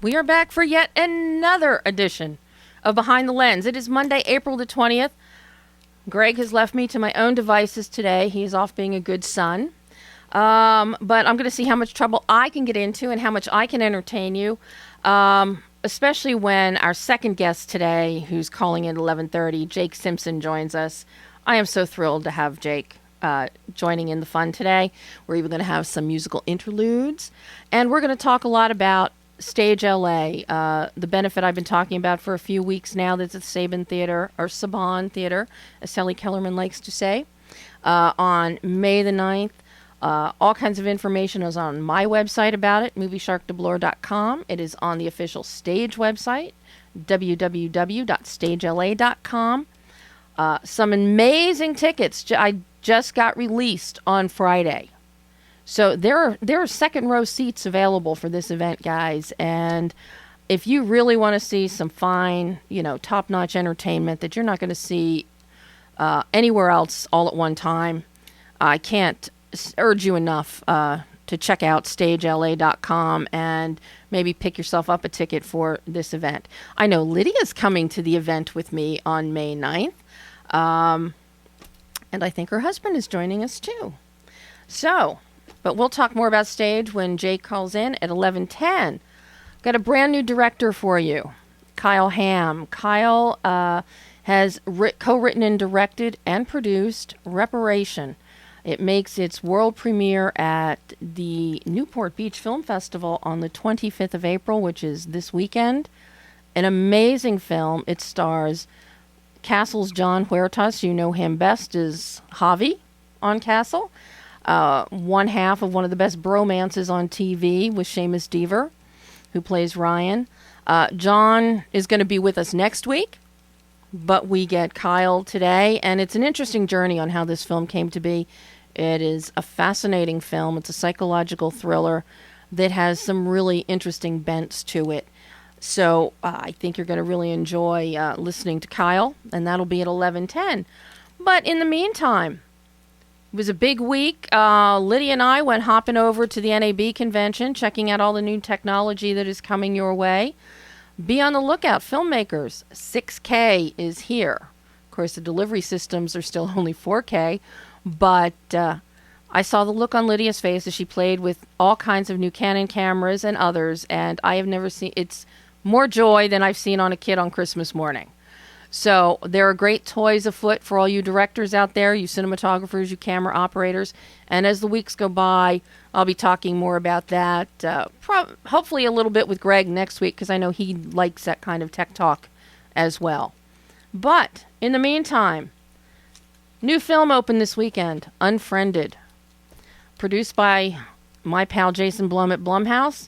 We are back for yet another edition of Behind the Lens. It is Monday, April the 20th. Greg has left me to my own devices today. He is off being a good son. But I'm going to see how much trouble I can get into and how much I can entertain you, especially when our second guest today, who's calling in 11:30, Jake Simpson, joins us. I am so thrilled to have Jake joining in the fun today. We're even going to have some musical interludes, and we're going to talk a lot about Stage LA, the benefit I've been talking about for a few weeks now. That's at Saban Theater, or Saban Theater, as Sally Kellerman likes to say, on May the 9th. All kinds of information is on my website about it, moviesharkdeblore.com. It is on the official Stage website, www.stagela.com. Some amazing tickets I just got released on Friday. So there are second row seats available for this event, guys. And if you really want to see some fine, top-notch entertainment that you're not going to see anywhere else all at one time, I can't urge you enough to check out stagela.com and maybe pick yourself up a ticket for this event. I know Lydia's coming to the event with me on May 9th. And I think her husband is joining us too. But we'll talk more about Stage when Jake calls in at 11:10. Got a brand new director for you, Kyle Ham. Kyle has co-written and directed and produced Reparation. It makes its world premiere at the Newport Beach Film Festival on the 25th of April, which is this weekend. An amazing film. It stars Castle's John Huertas. You know him best as Javi on Castle. One half of one of the best bromances on TV with Seamus Dever, who plays Ryan. John is going to be with us next week, but we get Kyle today, and it's an interesting journey on how this film came to be. It is a fascinating film. It's a psychological thriller that has some really interesting bents to it. So I think you're going to really enjoy listening to Kyle, and that'll be at 11:10. But in the meantime, it was a big week. Lydia and I went hopping over to the NAB convention, checking out all the new technology that is coming your way. Be on the lookout, filmmakers. 6K is here. Of course, the delivery systems are still only 4K, but I saw the look on Lydia's face as she played with all kinds of new Canon cameras and others, and I have never seen... It's more joy than I've seen on a kid on Christmas morning. So there are great toys afoot for all you directors out there, you cinematographers, you camera operators. And as the weeks go by, I'll be talking more about that, hopefully a little bit with Greg next week, because I know he likes that kind of tech talk as well. But in the meantime, new film opened this weekend, Unfriended, produced by my pal Jason Blum at Blumhouse,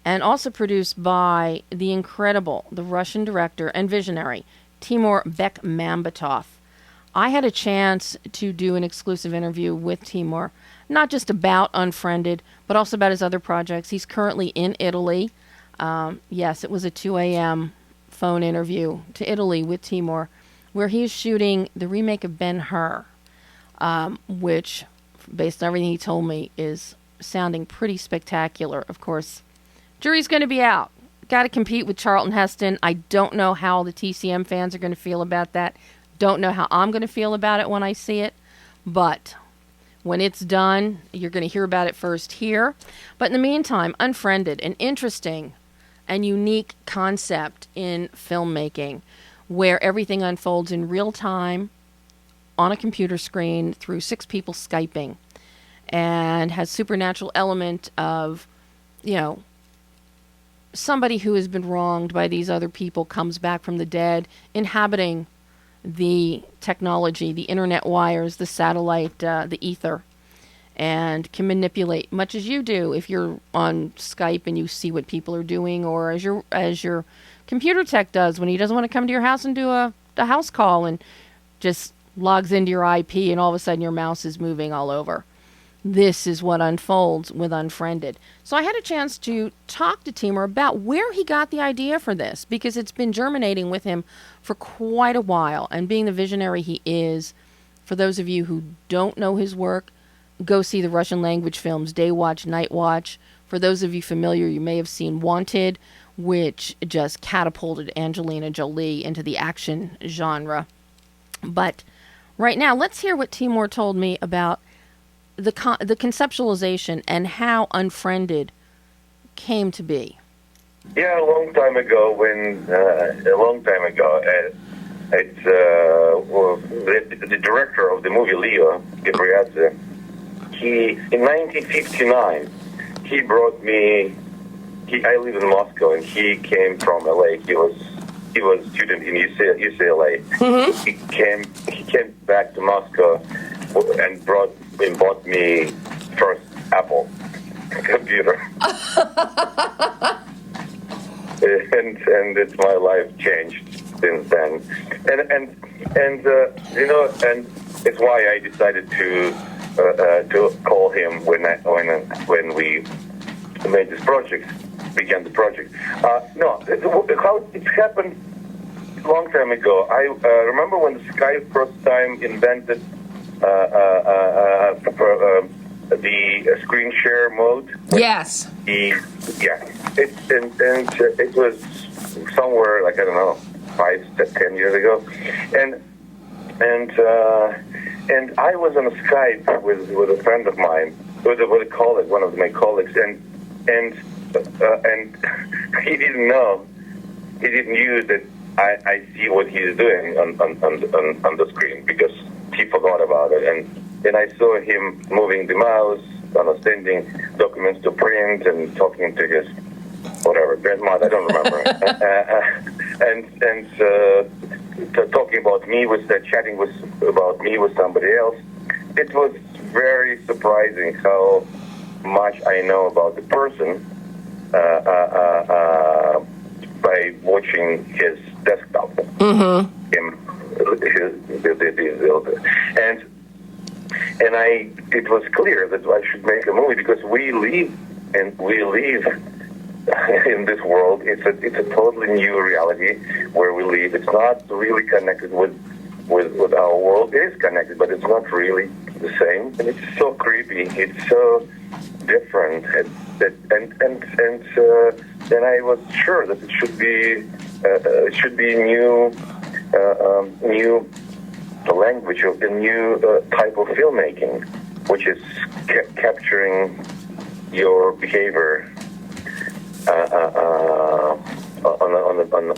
and also produced by the Russian director and visionary, Timur Bekmambetov. I had a chance to do an exclusive interview with Timur, not just about Unfriended, but also about his other projects. He's currently in Italy. Yes, it was a 2 a.m. phone interview to Italy with Timur, where he's shooting the remake of Ben-Hur, which, based on everything he told me, is sounding pretty spectacular. Of course, jury's going to be out. Got to compete with Charlton Heston. I don't know how the TCM fans are going to feel about that. Don't know how I'm going to feel about it when I see it. But when it's done, you're going to hear about it first here. But in the meantime, Unfriended, an interesting and unique concept in filmmaking where everything unfolds in real time on a computer screen through 6 people Skyping, and has supernatural element of, somebody who has been wronged by these other people comes back from the dead, inhabiting the technology, the internet wires, the satellite, the ether, and can manipulate, much as you do if you're on Skype and you see what people are doing, or as your computer tech does when he doesn't want to come to your house and do a house call and just logs into your IP and all of a sudden your mouse is moving all over. This is what unfolds with Unfriended. So I had a chance to talk to Timur about where he got the idea for this, because it's been germinating with him for quite a while. And being the visionary he is, for those of you who don't know his work, go see the Russian language films Day Watch, Night Watch. For those of you familiar, you may have seen Wanted, which just catapulted Angelina Jolie into the action genre. But right now, let's hear what Timur told me about the conceptualization and how Unfriended came to be. Yeah, a long time ago, it's the director of the movie Leo, Gabriadze, in 1959, he brought me. I live in Moscow, and he came from LA. He was a student in UCLA. Mm-hmm. He came back to Moscow and bought me first Apple computer. and it's my life changed since then. And it's why I decided to call him when we made this project, began the project. How it happened a long time ago. I remember when Skype first time invented the screen share mode. Yes. It was somewhere like, I don't know, 5 to 10 years ago, and I was on a Skype with a friend of mine, with a colleague, one of my colleagues, and he didn't know, he didn't use that I see what he's doing on the screen, because he forgot about it, and I saw him moving the mouse, sending documents to print, and talking to his grandmother, I don't remember, and talking about me, chatting about me with somebody else. It was very surprising how much I know about the person by watching his desktop. Mm-hmm. It was clear that I should make a movie, because we live in this world. It's a totally new reality where we live. It's not really connected with our world. It is connected, but it's not really the same. And it's so creepy. It's so different. And I was sure that it should be new language of the new type of filmmaking, which is capturing your behavior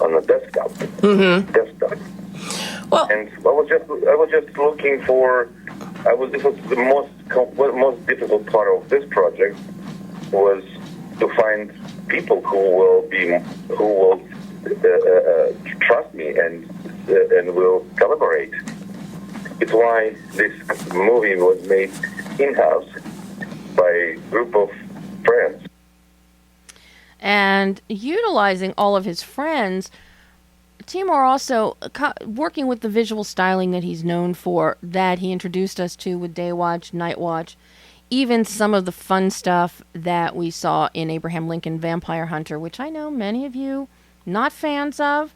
on a desktop. Mm-hmm. Desktop. Well, and I was just looking for. This was the most difficult part of this project, was to find people who will trust me and will collaborate. It's why this movie was made in-house by a group of friends. And utilizing all of his friends, Timur also, working with the visual styling that he's known for, that he introduced us to with Day Watch, Night Watch, even some of the fun stuff that we saw in Abraham Lincoln Vampire Hunter, which I know many of you not fans of,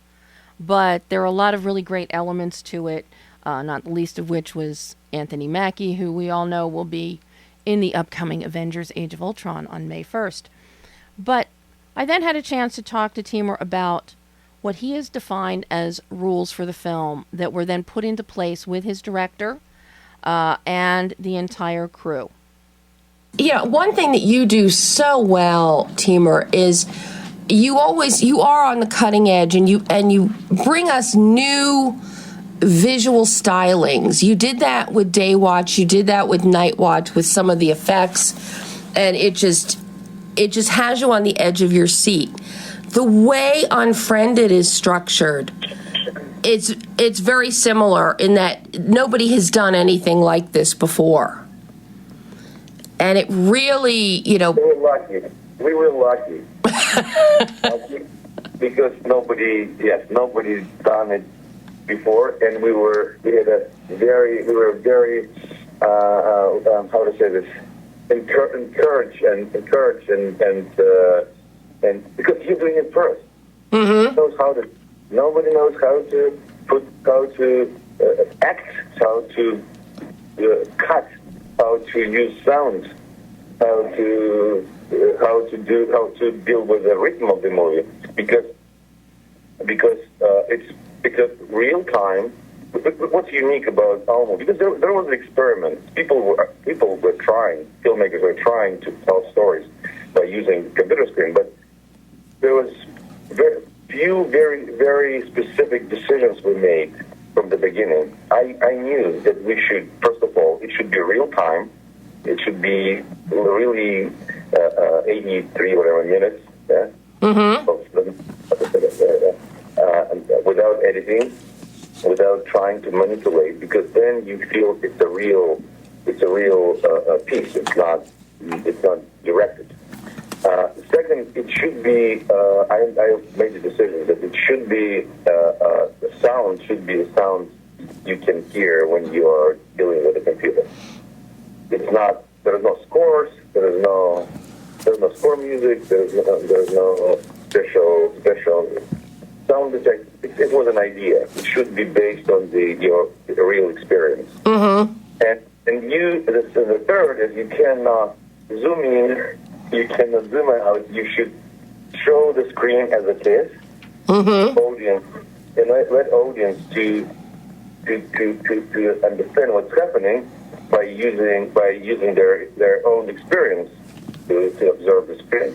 but there are a lot of really great elements to it, not the least of which was Anthony Mackie, who we all know will be in the upcoming Avengers Age of Ultron on May 1st. But I then had a chance to talk to Timur about what he has defined as rules for the film that were then put into place with his director and the entire crew. Yeah, one thing that you do so well, Timur, is you are on the cutting edge, and you bring us new visual stylings. You did that with Day Watch, you did that with Night Watch with some of the effects, and it just has you on the edge of your seat. The way Unfriended is structured, it's very similar in that nobody has done anything like this before. And it really, We were lucky. Lucky because nobody's done it before, and we were very how to say this, encourage and because you're doing it first. Mm-hmm. Nobody knows how to act, how to cut, how to use sound, how to deal with the rhythm of the movie, because it's real time. What's unique about our movie? Because there was an experiment. Filmmakers were trying to tell stories by using computer screen, but there was very specific decisions we made from the beginning. I knew that we should, first of all, it should be real time. It should be really 83 whatever minutes, yeah, Mm-hmm. Without editing, without trying to manipulate, because then you feel it's a real piece. It's not directed. Second, it should be. I made the decision that it should be the sound should be the sound you can hear when you are dealing with a computer. It's not. There is no scores. There's no score music. There's no special sound effects. It was an idea. It should be based on your real experience. Mm-hmm. And the third is you cannot zoom in. You cannot zoom out. You should show the screen as it is. Mm-hmm. Audience, and let audience to understand what's happening by using their own experience to observe the screen.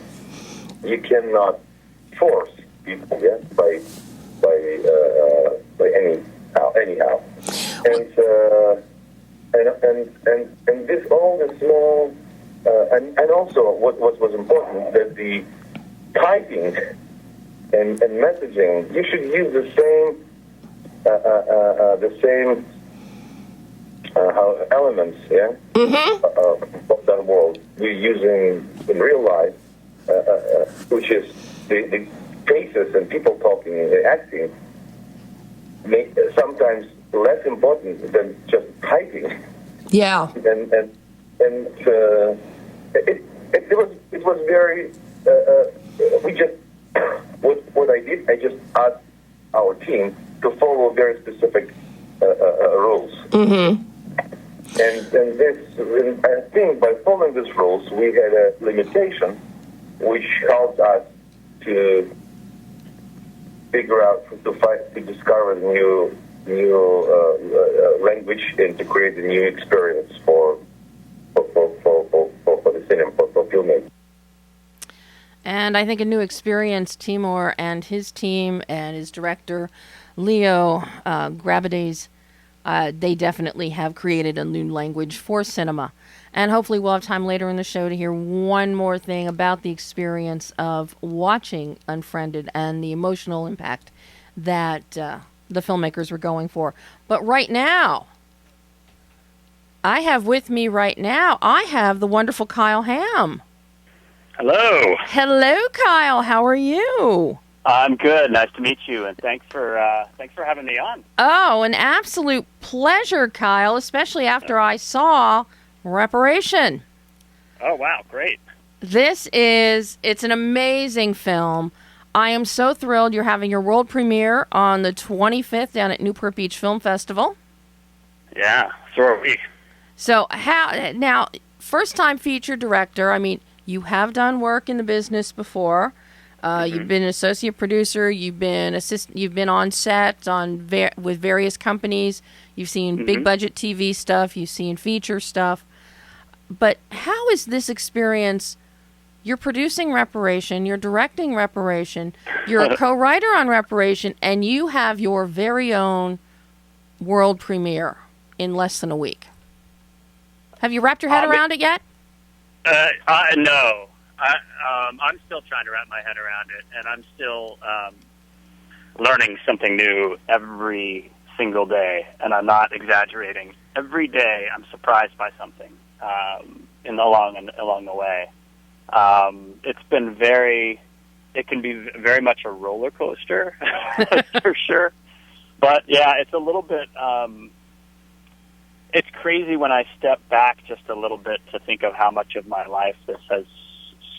You cannot force people, yeah, by anyhow. And this all the small. And also, what was important, that the typing and messaging, you should use the same elements, yeah, of that world we're using in real life, which is the faces and people talking and acting, sometimes less important than just typing. Yeah. It was very. We just what I did. I just asked our team to follow very specific rules. Mm-hmm. And I think by following these rules, we had a limitation, which helped us to figure out to discover new language and to create a new experience for the cinema, for filmmaking. And I think a new experience, Timur and his team and his director, Leo Gravides, they definitely have created a new language for cinema. And hopefully we'll have time later in the show to hear one more thing about the experience of watching Unfriended and the emotional impact that the filmmakers were going for. But right now, I have the wonderful Kyle Ham. Hello. Hello, Kyle. How are you? I'm good. Nice to meet you, and thanks for having me on. Oh, an absolute pleasure, Kyle, especially after I saw Reparation. Oh, wow. Great. It's an amazing film. I am so thrilled you're having your world premiere on the 25th down at Newport Beach Film Festival. Yeah, so are we. So now, first-time feature director, I mean, you have done work in the business before. You've been an associate producer. You've been on set with various companies. You've seen big budget TV stuff. You've seen feature stuff. But how is this experience? You're producing Reparation. You're directing Reparation. You're a co-writer on Reparation, and you have your very own world premiere in less than a week. Have you wrapped your head around it yet? No. I'm still trying to wrap my head around it, and I'm still learning something new every single day, and I'm not exaggerating. Every day I'm surprised by something along the way. It can be very much a roller coaster, for sure. But yeah, it's a little bit. It's crazy when I step back just a little bit to think of how much of my life this has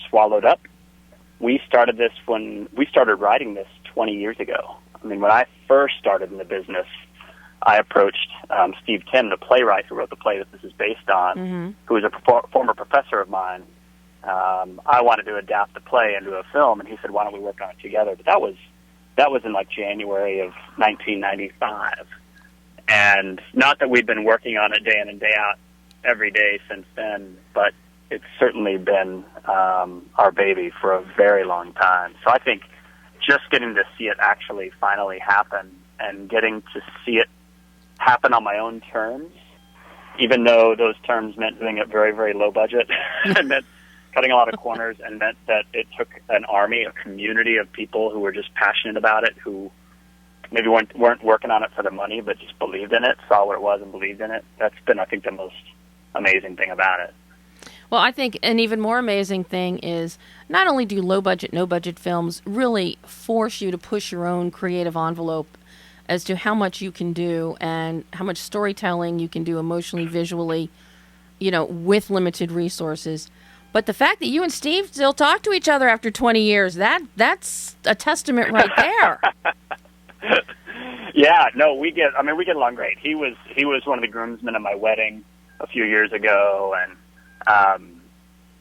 swallowed up. We started writing this 20 years ago. I mean, when I first started in the business, I approached Steve Tim, the playwright who wrote the play that this is based on, who was a former professor of mine. I wanted to adapt the play into a film, and he said, "Why don't we work on it together?" But that was in like January of 1995, and not that we've been working on it day in and day out every day since then, but it's certainly been our baby for a very long time. So I think just getting to see it actually finally happen and getting to see it happen on my own terms, even though those terms meant doing it very, very low budget, and meant cutting a lot of corners, and meant that it took an army, a community of people who were just passionate about it, who maybe weren't working on it for the money, but just believed in it, saw what it was and believed in it. That's been, I think, the most amazing thing about it. Well, I think an even more amazing thing is not only do low-budget, no-budget films really force you to push your own creative envelope as to how much you can do and how much storytelling you can do emotionally, visually, with limited resources. But the fact that you and Steve still talk to each other after 20 years, that's a testament right there. Yeah, no, we get along great. He was one of the groomsmen at my wedding a few years ago, and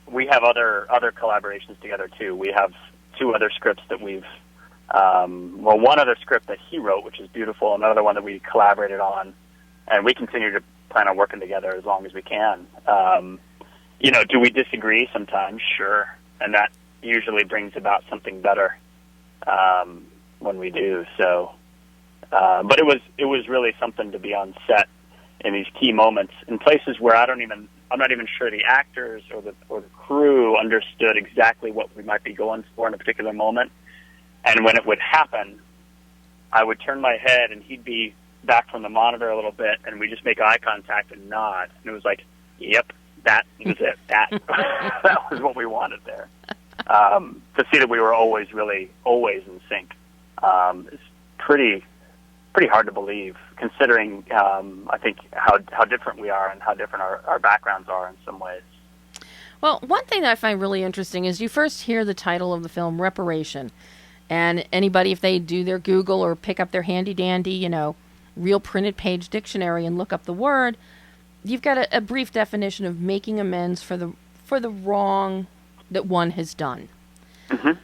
we have other collaborations together too. We have two other scripts that we've one other script that he wrote, which is beautiful, another one that we collaborated on, and we continue to plan on working together as long as we can. Do we disagree sometimes? Sure, and that usually brings about something better when we do. So, but it was really something to be on set in these key moments in places where I'm not even sure the actors or the crew understood exactly what we might be going for in a particular moment. And when it would happen, I would turn my head and he'd be back from the monitor a little bit, and we just make eye contact and nod. And it was like, yep, that was it. That was what we wanted there. To see that we were always in sync is pretty hard to believe, considering I think how different we are and how different our backgrounds are in some ways. Well, one thing that I find really interesting is you first hear the title of the film, Reparation. And anybody, if they do their Google or pick up their handy-dandy, real printed page dictionary and look up the word, you've got a brief definition of making amends for the wrong that one has done. Mm-hmm.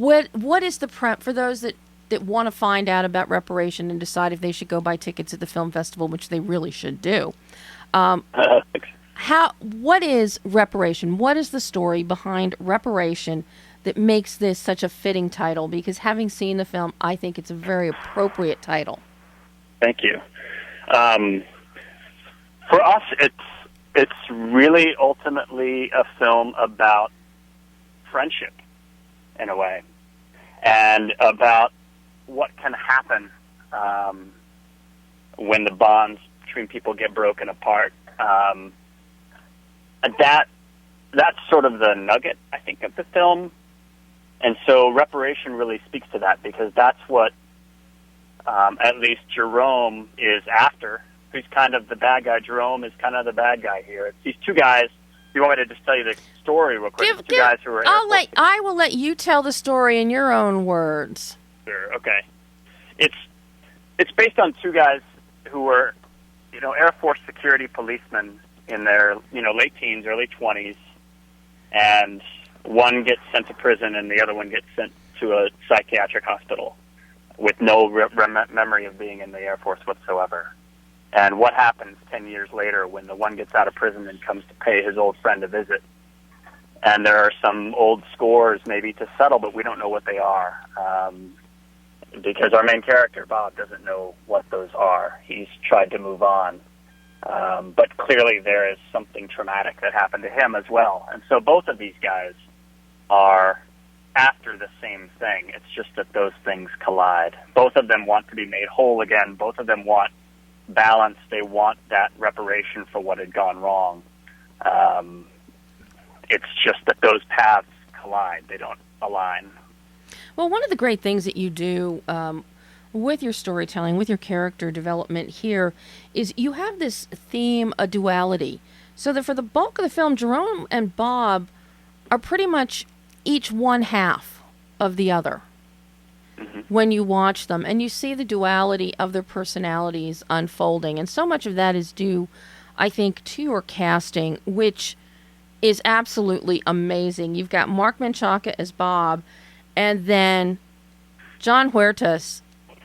What is the prep for those that want to find out about Reparation and decide if they should go buy tickets at the film festival, which they really should do? What is Reparation? What is the story behind Reparation that makes this such a fitting title? Because having seen the film, I think it's a very appropriate title. Thank you. For us, it's really ultimately a film about friendship, in a way, and about what can happen when the bonds between people get broken apart. That's sort of the nugget, I think, of the film. And so Reparation really speaks to that, because that's what at least Jerome is after, who's kind of the bad guy. Jerome is kind of the bad guy here. It's these two guys. You want me to just tell you the story real quick? Two guys who are I will let you tell the story in your own words. Sure, okay. It's based on two guys who were, Air Force security policemen in their, late teens, early 20s, and one gets sent to prison and the other one gets sent to a psychiatric hospital with no memory of being in the Air Force whatsoever. And what happens 10 years later when the one gets out of prison and comes to pay his old friend a visit? And there are some old scores maybe to settle, but we don't know what they are. Because our main character, Bob, doesn't know what those are. He's tried to move on. But clearly there is something traumatic that happened to him as well. And so both of these guys are after the same thing. It's just that those things collide. Both of them want to be made whole again. Both of them want balance. They want that reparation for what had gone wrong. It's just that those paths collide. They don't align. Well, one of the great things that you do with your storytelling, with your character development here, is you have this theme, a duality. So that for the bulk of the film, Jerome and Bob are pretty much each one half of the other when you watch them. And you see the duality of their personalities unfolding. And so much of that is due, I think, to your casting, which is absolutely amazing. You've got Mark Menchaca as Bob, and then John Huertas,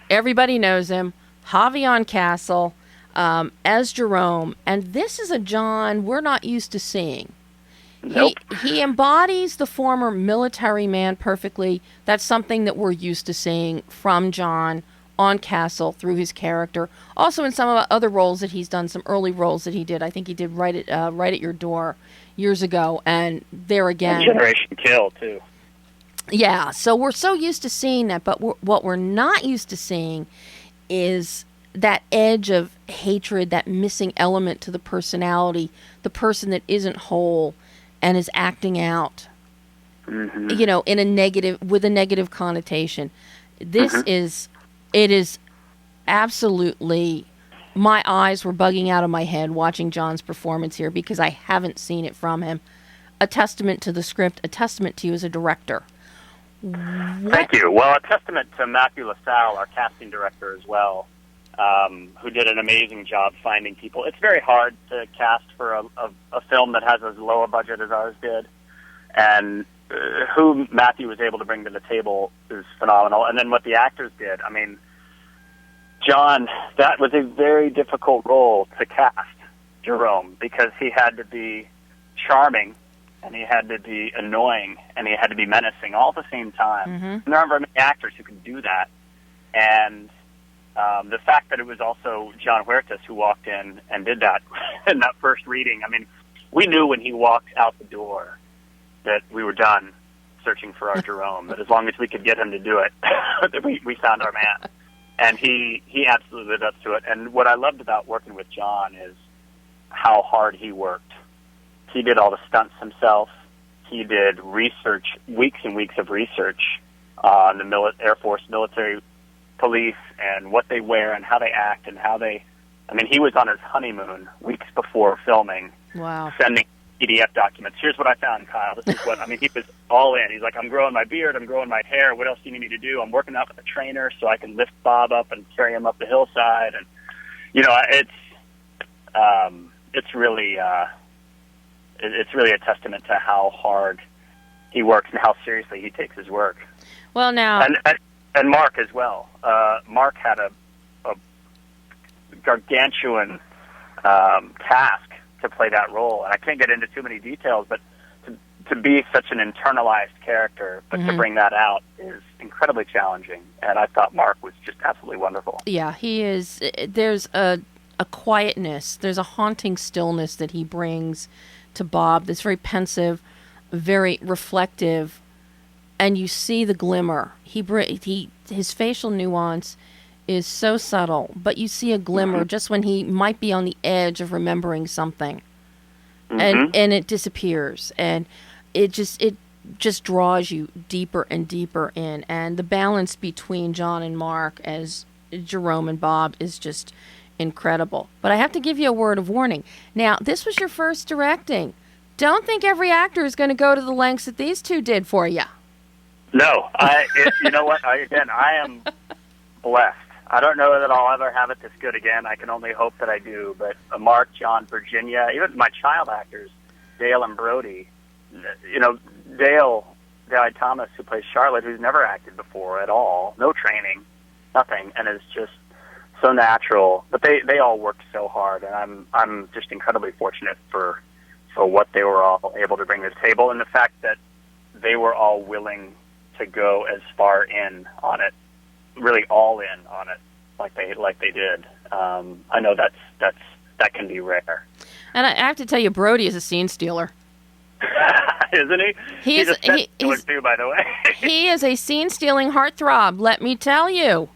everybody knows him, Javion Castle as Jerome, and this is a John we're not used to seeing. Nope. He embodies the former military man perfectly. That's something that we're used to seeing from John on Castle through his character. Also in some of the other roles that he's done, some early roles that he did. I think he did Right at Your Door years ago, and there again. And Generation Kill, too. Yeah, so we're so used to seeing that, but what we're not used to seeing is that edge of hatred, that missing element to the personality, the person that isn't whole and is acting out, you know, in a negative, with a negative connotation. This it is absolutely, my eyes were bugging out of my head watching John's performance here because I haven't seen it from him. A testament to the script, a testament to you as a director. Thank you. Well, a testament to Matthew LaSalle, our casting director as well, who did an amazing job finding people. It's very hard to cast for a film that has as low a budget as ours did. And who Matthew was able to bring to the table is phenomenal. And then what the actors did, I mean, John, that was a very difficult role to cast, Jerome, because he had to be charming, and he had to be annoying, and he had to be menacing all at the same time. And there aren't very many actors who can do that. And the fact that it was also John Huertas who walked in and did that in that first reading, I mean, we knew when he walked out the door that we were done searching for our Jerome, that as long as we could get him to do it, that we found our man. And he absolutely lived up to it. And what I loved about working with John is how hard he worked. He did all the stunts himself. He did research, weeks and weeks of research on the Air Force military police and what they wear and how they act and how they... I mean, he was on his honeymoon weeks before filming. Wow. Sending PDF documents. Here's what I found, Kyle. This is what... I mean, he was all in. He's like, I'm growing my beard. I'm growing my hair. What else do you need me to do? I'm working out with a trainer so I can lift Bob up and carry him up the hillside. And, you know, it's really... it's really a testament to how hard he works and how seriously he takes his work. Well, now... And Mark as well. Mark had a gargantuan task to play that role. And I can't get into too many details, but to be such an internalized character, but to bring that out is incredibly challenging. And I thought Mark was just absolutely wonderful. Yeah, he is. There's a quietness, there's a haunting stillness that he brings to Bob that's very pensive, very reflective, and you see the glimmer. His facial nuance is so subtle, but you see a glimmer just when he might be on the edge of remembering something, and it disappears, and it just draws you deeper and deeper in. And the balance between John and Mark as Jerome and Bob is just incredible. But I have to give you a word of warning. Now, this was your first directing. Don't think every actor is going to go to the lengths that these two did for you. No, you know what? I am blessed. I don't know that I'll ever have it this good again. I can only hope that I do. But Mark, John, Virginia, even my child actors, Dale and Brody. You know, Dale Thomas, who plays Charlotte, who's never acted before at all, no training, nothing, and is just so natural. But they all worked so hard, and I'm just incredibly fortunate for what they were all able to bring to the table, and the fact that they were all willing to go as far in on it, really all in on it, like they did. I know that can be rare. And I have to tell you, Brody is a scene stealer. Isn't he? He's a scene stealer too, by the way. He is a scene stealing heartthrob. Let me tell you.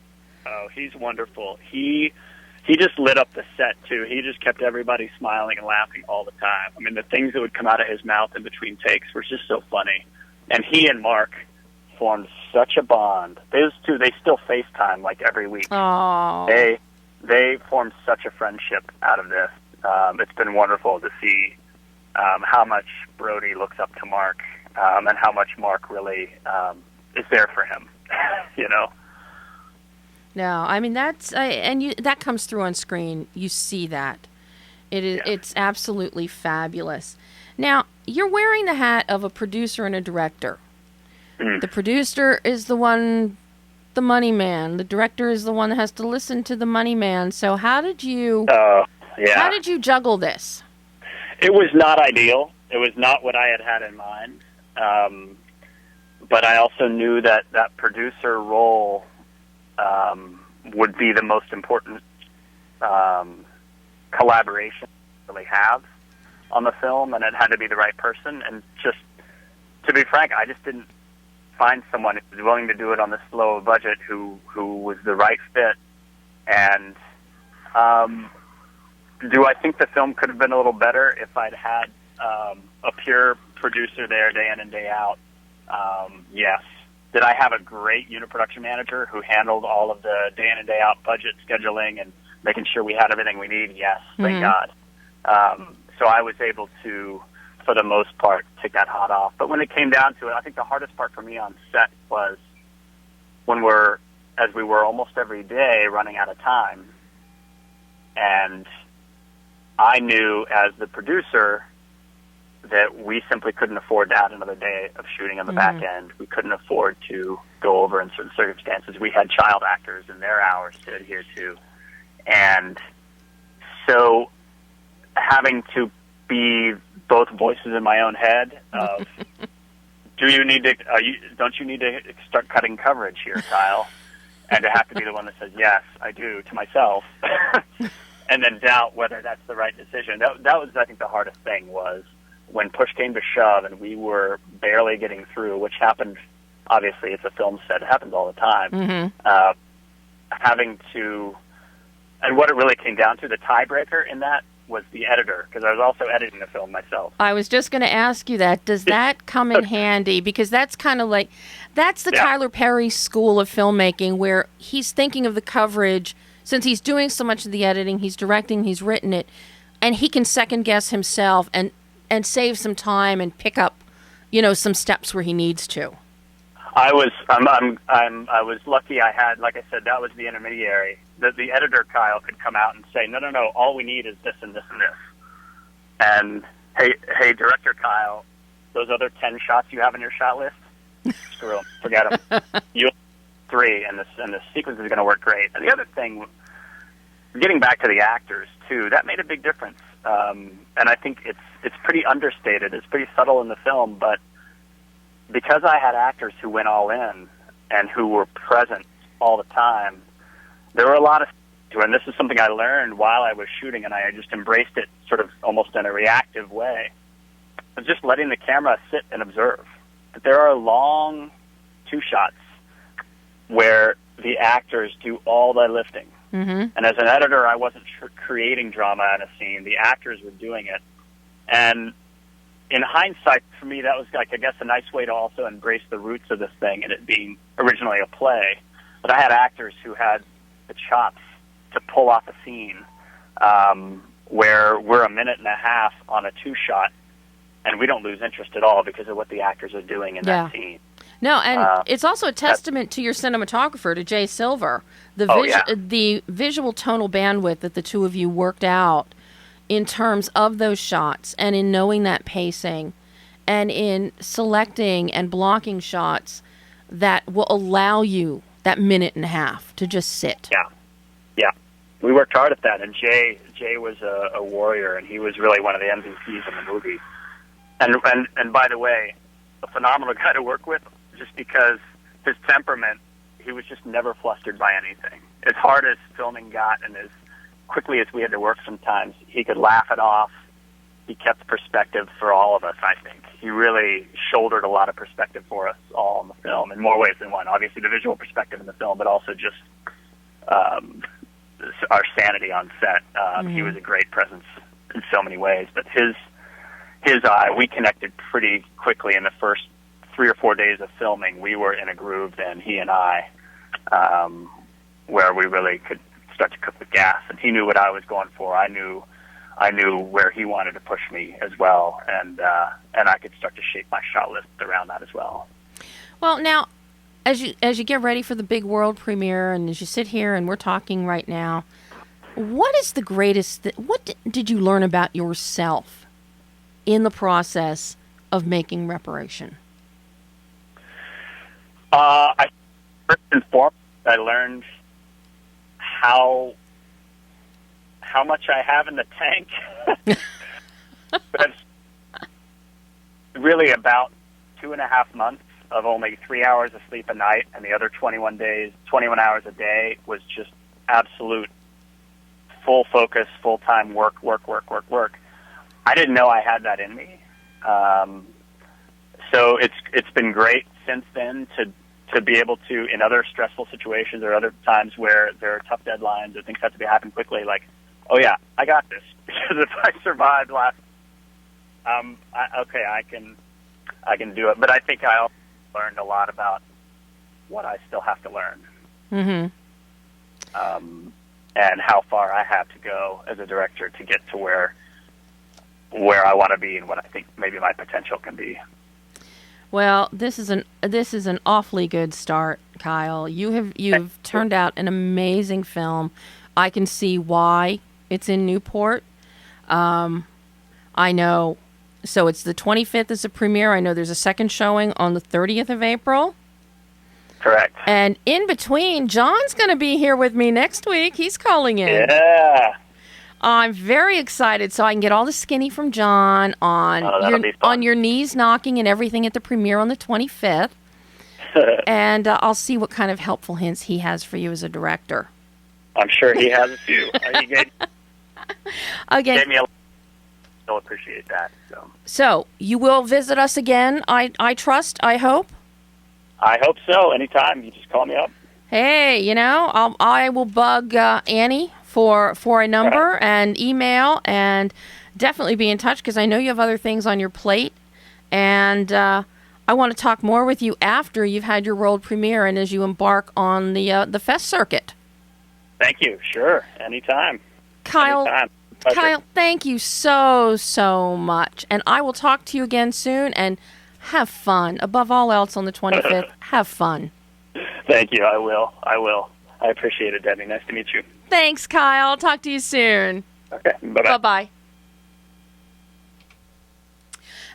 Oh, he's wonderful. He just lit up the set too. He just kept everybody smiling and laughing all the time. I mean, the things that would come out of his mouth in between takes were just so funny. And he and Mark formed such a bond. Those two, they still FaceTime like every week. Oh. They formed such a friendship out of this. It's been wonderful to see how much Brody looks up to Mark, and how much Mark really is there for him. You know. No, I mean that comes through on screen. You see that. It's absolutely fabulous. Now, you're wearing the hat of a producer and a director. The producer is the money man. The director is the one that has to listen to the money man. So how did you juggle this? It was not ideal. It was not what I had in mind. But I also knew that producer role would be the most important collaboration I really have on the film, and it had to be the right person. And just to be frank, I just didn't find someone who was willing to do it on this low budget who was the right fit. And do I think the film could have been a little better if I'd had a pure producer there day in and day out? Yes. Did I have a great unit production manager who handled all of the day in and day out budget scheduling and making sure we had everything we need? Yes, thank God. So I was able to, for the most part, take that hot off. But when it came down to it, I think the hardest part for me on set was when as we were almost every day running out of time. And I knew as the producer that we simply couldn't afford to add another day of shooting on the back end. We couldn't afford to go over in certain circumstances. We had child actors and their hours to adhere to. And so having to be both voices in my own head of, don't you need to start cutting coverage here, Kyle? And to have to be the one that says, yes, I do, to myself, and then doubt whether that's the right decision. That was, I think, the hardest thing was when push came to shove and we were barely getting through, which happened, obviously, it's a film set. It happens all the time. Having to, and what it really came down to, the tiebreaker in that was the editor, because I was also editing the film myself. I was just going to ask you that. Does that come in handy? Because that's kind of like, that's the Tyler Perry school of filmmaking, where he's thinking of the coverage, since he's doing so much of the editing, he's directing, he's written it, and he can second guess himself and save some time and pick up, some steps where he needs to. I was lucky. I had, like I said, that was the intermediary. The editor Kyle could come out and say, no, all we need is this and this and this. And hey, director Kyle, those other 10 shots you have in your shot list, screw them, forget them. You have 3, and the sequence is going to work great. And the other thing, getting back to the actors too, that made a big difference. And I think it's pretty understated. It's pretty subtle in the film, but because I had actors who went all in and who were present all the time, there were a lot of, and this is something I learned while I was shooting, and I just embraced it sort of almost in a reactive way, of just letting the camera sit and observe. But there are long 2 shots where the actors do all the lifting. And as an editor, I wasn't creating drama in a scene. The actors were doing it. And in hindsight, for me, that was, like, I guess, a nice way to also embrace the roots of this thing and it being originally a play. But I had actors who had the chops to pull off a scene where we're a minute and a half on a 2-shot, and we don't lose interest at all because of what the actors are doing in that scene. No, and it's also a testament to your cinematographer, to Jay Silver, the visual tonal bandwidth that the two of you worked out in terms of those shots and in knowing that pacing and in selecting and blocking shots that will allow you that minute and a half to just sit. Yeah. We worked hard at that, and Jay was a warrior, and he was really one of the MVPs in the movie. And by the way, a phenomenal guy to work with, just because his temperament, he was just never flustered by anything. As hard as filming got and as quickly as we had to work sometimes, he could laugh it off. He kept perspective for all of us, I think. He really shouldered a lot of perspective for us all in the film in more ways than one. Obviously the visual perspective in the film, but also just our sanity on set. He was a great presence in so many ways, but his eye, we connected pretty quickly in the first 3 or 4 days of filming, we were in a groove then, he and I, where we really could start to cook with gas. And he knew what I was going for. I knew where he wanted to push me as well, and I could start to shape my shot list around that as well. Well, now, as you get ready for the big world premiere, and as you sit here and we're talking right now, what is the greatest? What did you learn about yourself in the process of making Reparation? First and foremost, I learned how much I have in the tank. That's really about 2.5 months of only 3 hours of sleep a night, and the other 21 hours a day was just absolute full focus, full-time work. I didn't know I had that in me. So it's been great since then to be able to, in other stressful situations or other times where there are tough deadlines or things have to happen quickly, like, oh yeah, I got this. Because if I survived last, I can do it. But I think I also learned a lot about what I still have to learn. Mm-hmm. And how far I have to go as a director to get to where I want to be and what I think maybe my potential can be. Well, this is an awfully good start, Kyle. You've turned out an amazing film. I can see why it's in Newport. I know. So it's the 25th is the premiere. I know there's a second showing on the 30th of April. Correct. And in between, John's going to be here with me next week. He's calling in. Yeah. I'm very excited, so I can get all the skinny from John on your knees knocking and everything at the premiere on the 25th. And I'll see what kind of helpful hints he has for you as a director. I'm sure he has a few. Again, I'll appreciate that. So you will visit us again, I trust, I hope? I hope so. Anytime. You just call me up. Hey, I will bug Annie for a number and email, and definitely be in touch because I know you have other things on your plate, and I want to talk more with you after you've had your world premiere and as you embark on the fest circuit. Thank you. Sure. Anytime. Kyle, Anytime. Kyle, thank you so much, and I will talk to you again soon, and have fun. Above all else on the 25th, have fun. Thank you. I will. I appreciate it, Debbie. Nice to meet you. Thanks, Kyle. I'll talk to you soon. Okay. Bye-bye. Bye-bye.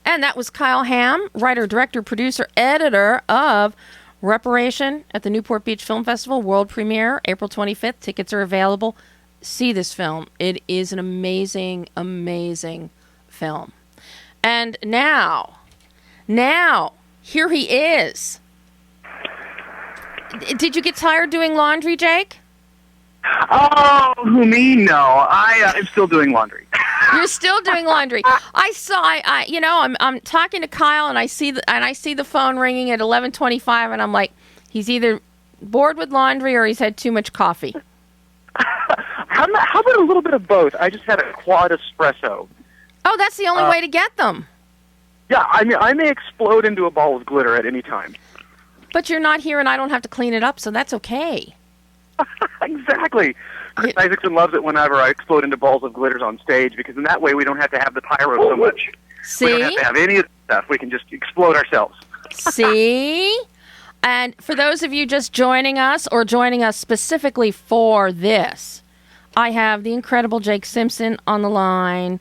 And that was Kyle Ham, writer, director, producer, editor of Reparation at the Newport Beach Film Festival, world premiere, April 25th. Tickets are available. See this film. It is an amazing, amazing film. And now, here he is. Did you get tired doing laundry, Jake? Oh, who me? No, I'm still doing laundry. You're still doing laundry. I'm talking to Kyle, and I see the phone ringing at 11:25, and I'm like, he's either bored with laundry or he's had too much coffee. How about a little bit of both? I just had a quad espresso. Oh, that's the only way to get them. Yeah, I mean, I may explode into a ball of glitter at any time. But you're not here, and I don't have to clean it up, so that's okay. Exactly. Chris Isaacson loves it whenever I explode into balls of glitters on stage, because in that way we don't have to have the pyro so much. See? We don't have to have any of the stuff. We can just explode ourselves. See? And for those of you just joining us, or joining us specifically for this, I have the incredible Jake Simpson on the line,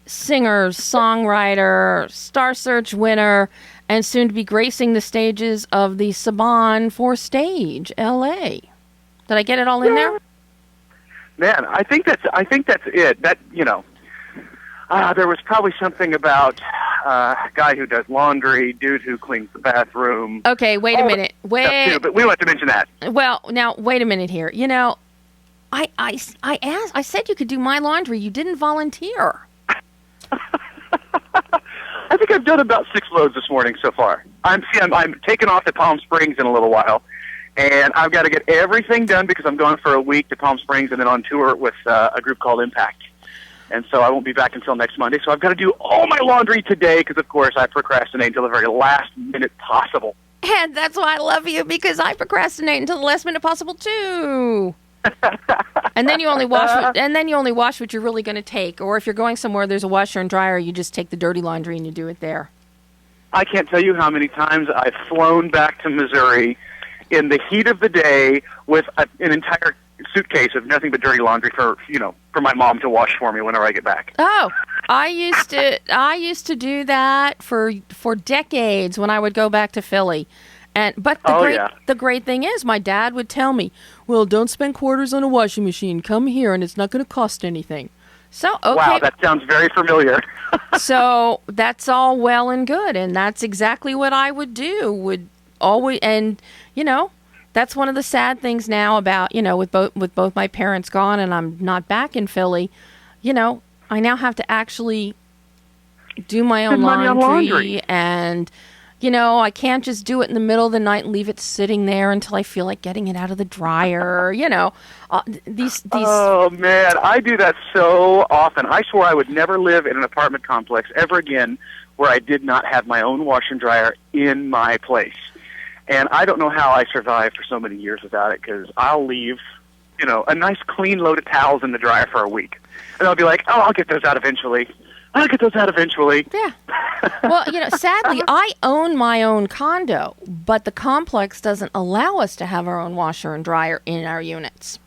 singer, songwriter, Star Search winner, and soon to be gracing the stages of the Saban for Stage, LA. Did I get it all in there? Man, I think that's it. That, there was probably something about guy who does laundry, dude who cleans the bathroom. Okay, wait a minute. Too, but we don't have to mention that. Well, now wait a minute here. I said you could do my laundry. You didn't volunteer. I think I've done about 6 loads this morning so far. I'm taking off to Palm Springs in a little while, and I've got to get everything done because I'm going for a week to Palm Springs and then on tour with a group called Impact. And so I won't be back until next Monday. So I've got to do all my laundry today because, of course, I procrastinate until the very last minute possible. And that's why I love you, because I procrastinate until the last minute possible too. And then you only wash what you're really going to take. Or if you're going somewhere there's a washer and dryer, you just take the dirty laundry and you do it there. I can't tell you how many times I've flown back to Missouri in the heat of the day with an entire suitcase of nothing but dirty laundry for my mom to wash for me whenever I get back. Oh, I used to do that for decades when I would go back to Philly. But the great thing is, my dad would tell me, "Well, don't spend quarters on a washing machine. Come here, and it's not going to cost anything." So, okay. Wow, that sounds very familiar. So that's all well and good, and that's exactly what I would do. Would always, and that's one of the sad things now about with both my parents gone and I'm not back in Philly. I now have to actually do my own laundry, and I can't just do it in the middle of the night and leave it sitting there until I feel like getting it out of the dryer. These. Oh man, I do that so often. I swore I would never live in an apartment complex ever again where I did not have my own washer and dryer in my place. And I don't know how I survived for so many years without it, because I'll leave, a nice clean load of towels in the dryer for a week. And I'll be like, oh, I'll get those out eventually. Yeah. Well, sadly, I own my own condo, but the complex doesn't allow us to have our own washer and dryer in our units.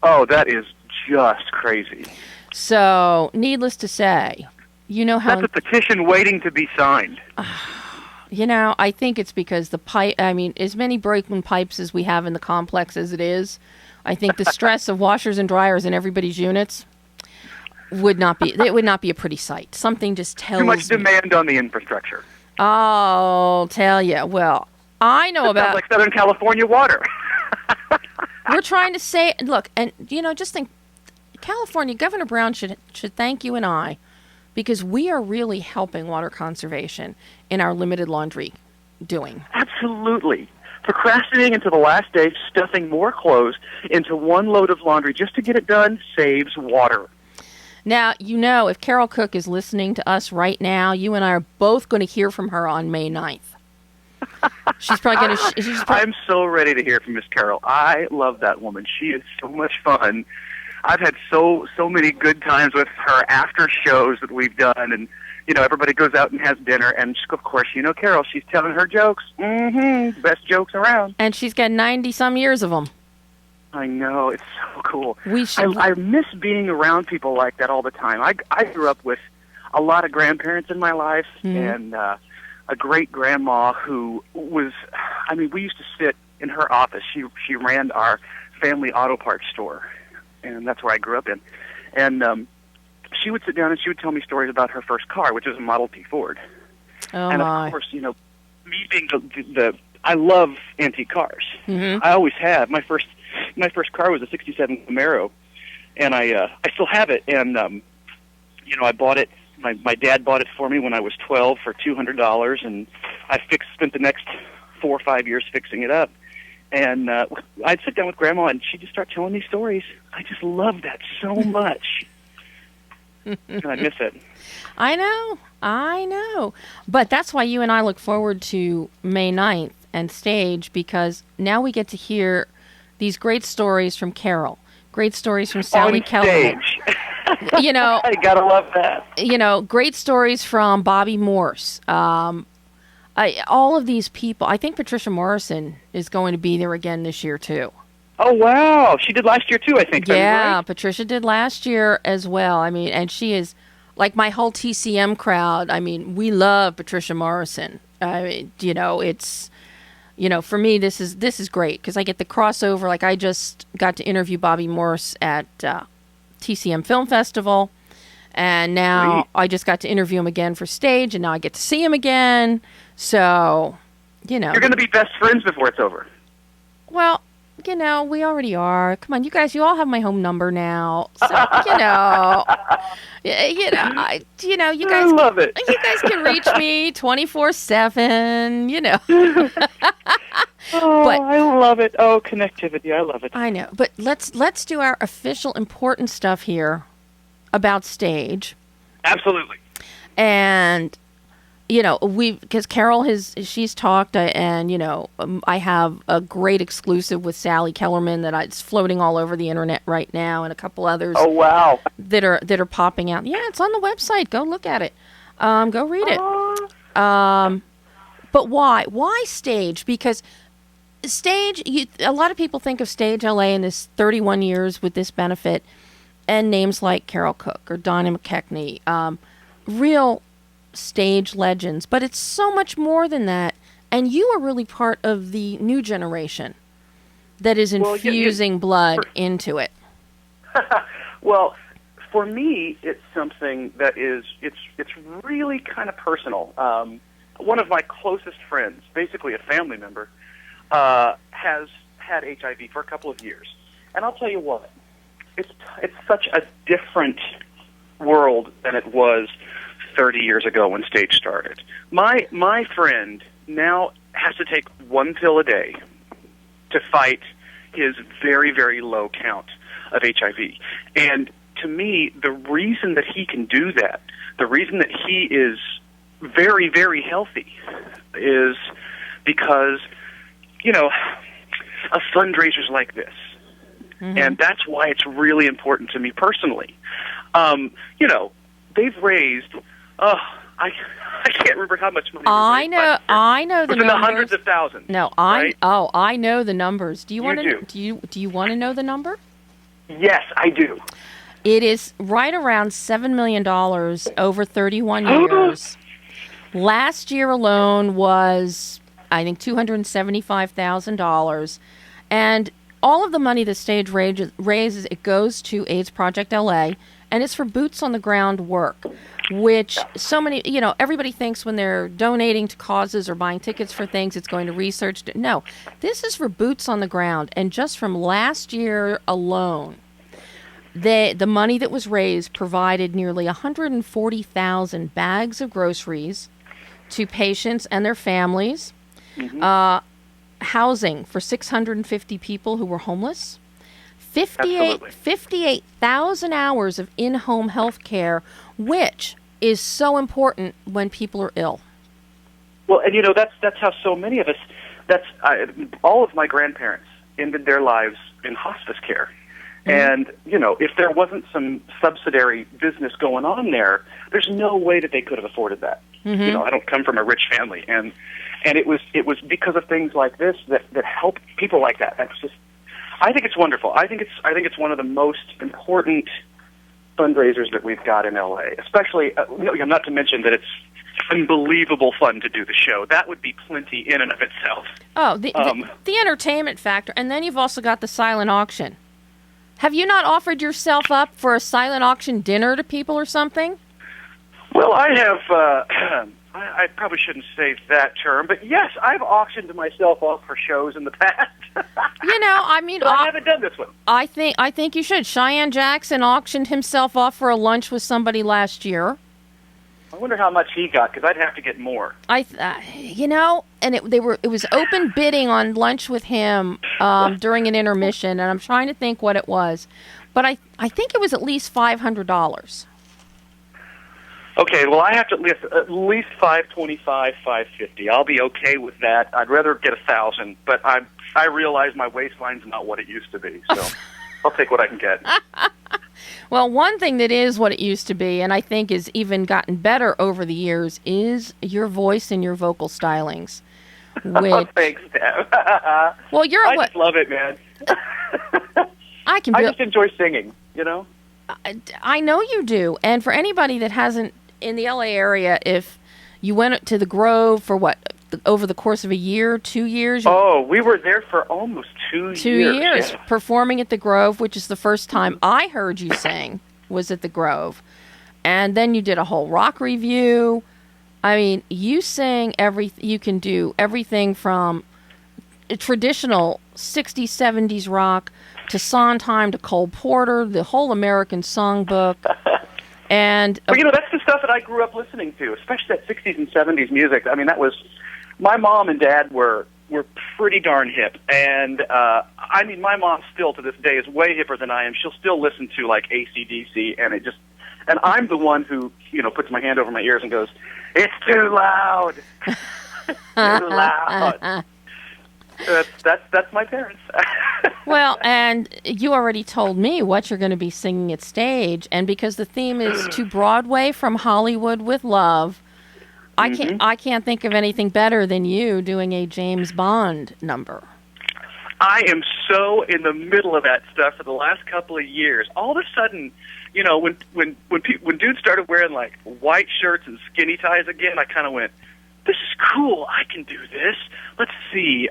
Oh, that is just crazy. So, needless to say, how... That's a petition waiting to be signed. I think it's because as many broken pipes as we have in the complex as it is, I think the stress of washers and dryers in everybody's units would not be a pretty sight. Something just tells too much demand on the infrastructure. I'll tell you. Well, I know about... Sounds like Southern California water. We're trying to say... Look, and, just think, California, Governor Brown should thank you and I, because we are really helping water conservation in our limited laundry doing. Absolutely. Procrastinating until the last day, stuffing more clothes into one load of laundry just to get it done saves water. Now, if Carol Cook is listening to us right now, you and I are both going to hear from her on May 9th. She's probably going to... I'm so ready to hear from Miss Carol. I love that woman. She is so much fun. I've had so many good times with her after shows that we've done, and everybody goes out and has dinner, and of course, Carol, she's telling her jokes. Best jokes around. And she's got 90-some years of them. I know, it's so cool. I miss being around people like that all the time. I grew up with a lot of grandparents in my life, and a great grandma who was, we used to sit in her office. She ran our family auto parts store, and that's where I grew up in. And she would sit down and she would tell me stories about her first car, which was a Model T Ford. Oh, and of course, me being I love antique cars. I always have. My first car was a '67 Camaro, and I still have it. And I bought it. My dad bought it for me when I was 12 for $200, and I spent the next 4 or 5 years fixing it up. And I'd sit down with Grandma, and she'd just start telling me stories. I just love that so much. And I miss it. I know. But that's why you and I look forward to May 9th and Stage, because now we get to hear these great stories from Carol, great stories from Sally Kellerman. I gotta love that. Great stories from Bobby Morse. All of these people. I think Patricia Morrison is going to be there again this year too. Oh wow, she did last year too, I think. Yeah, right? Patricia did last year as well. And she is like my whole TCM crowd. We love Patricia Morrison. It's. For me, this is great because I get the crossover. Like, I just got to interview Bobby Morse at TCM Film Festival, and now I just got to interview him again for Stage, and now I get to see him again. So, You're going to be best friends before it's over. Well, we already are. Come on, you guys, you all have my home number now. So, you guys, I love it. You guys can reach me 24/7. But I love it. Oh, connectivity, I love it. I know, but let's do our official important stuff here. about stage. Absolutely. And, because Carol she's talked, and, I have a great exclusive with Sally Kellerman it's floating all over the internet right now, and a couple others. Oh, wow. That are popping out. Yeah, it's on the website. Go look at it. Go read it. But why? Why stage? Because stage, a lot of people think of Stage LA in this 31 years with this benefit, and names like Carol Cook or Donna McKechnie, real stage legends. But it's so much more than that. And you are really part of the new generation that is infusing blood into it. Well, for me, it's something that it's really kind of personal. One of my closest friends, basically a family member, has had HIV for a couple of years. And I'll tell you what, it's such a different world than it was 30 years ago when Stage started. My friend now has to take one pill a day to fight his very, very low count of HIV. And to me, the reason that he can do that, the reason that he is very, very healthy is because, of fundraisers like this. Mm-hmm. And that's why it's really important to me personally. They've raised, I can't remember how much money. I know the numbers. In the hundreds of thousands. No, I know the numbers. Do you want to? Do you want to know the number? Yes, I do. It is right around $7 million over 31 years. Last year alone was, I think, $275,000, and all of the money the stage raises, it goes to AIDS Project LA, and it's for boots on the ground work, which so many, everybody thinks when they're donating to causes or buying tickets for things, it's going to research. No, this is for boots on the ground, and just from last year alone, the money that was raised provided nearly 140,000 bags of groceries to patients and their families, housing for 650 people who were homeless, 58,000 hours of in-home health care, which is so important when people are ill. Well, and that's how so many of us, all of my grandparents ended their lives in hospice care. And, if there wasn't some subsidiary business going on there, there's no way that they could have afforded that. Mm-hmm. I don't come from a rich family, and it was because of things like this that help people like that. I think it's wonderful. I think it's one of the most important fundraisers that we've got in LA, especially, not to mention that it's unbelievable fun to do the show. That would be plenty in and of itself. Oh, the entertainment factor, and then you've also got the silent auction. Have you not offered yourself up for a silent auction dinner to people or something? Well, I have, I probably shouldn't say that term, but yes, I've auctioned myself off for shows in the past. I haven't done this one. I think you should. Cheyenne Jackson auctioned himself off for a lunch with somebody last year. I wonder how much he got, because I'd have to get more. And it was open bidding on lunch with him during an intermission, and I'm trying to think what it was, but I think it was at least $500. Okay, well, I have to at least $525, $550. I'll be okay with that. I'd rather get $1,000, but I realize my waistline's not what it used to be, so I'll take what I can get. Well, one thing that is what it used to be, and I think has even gotten better over the years, is your voice and your vocal stylings. Oh, thanks, Deb. Well, I just love it, man. I just enjoy singing, I know you do, and for anybody that hasn't in the LA area, if you went to the Grove for over the course of a year, 2 years? We were there for almost 2 years. 2 years, yeah. Performing at the Grove, which is the first time I heard you sing, was at the Grove. And then you did a whole rock review. I mean, you sing you can do everything from traditional 60s, 70s rock to Sondheim to Cole Porter, the whole American songbook. And that's the stuff that I grew up listening to, especially that 60s and 70s music. I mean, that was my mom and dad were pretty darn hip, and my mom still to this day is way hipper than I am. She'll still listen to like AC/DC, and And I'm the one who, puts my hand over my ears and goes, "It's too loud." Too loud. That's my parents. Well, and you already told me what you're going to be singing at stage, and because the theme is To Broadway from Hollywood with Love, I can't think of anything better than you doing a James Bond number. I am so in the middle of that stuff for the last couple of years. All of a sudden, when dudes started wearing like white shirts and skinny ties again, I kind of went, "This is cool. I can do this. Let's see.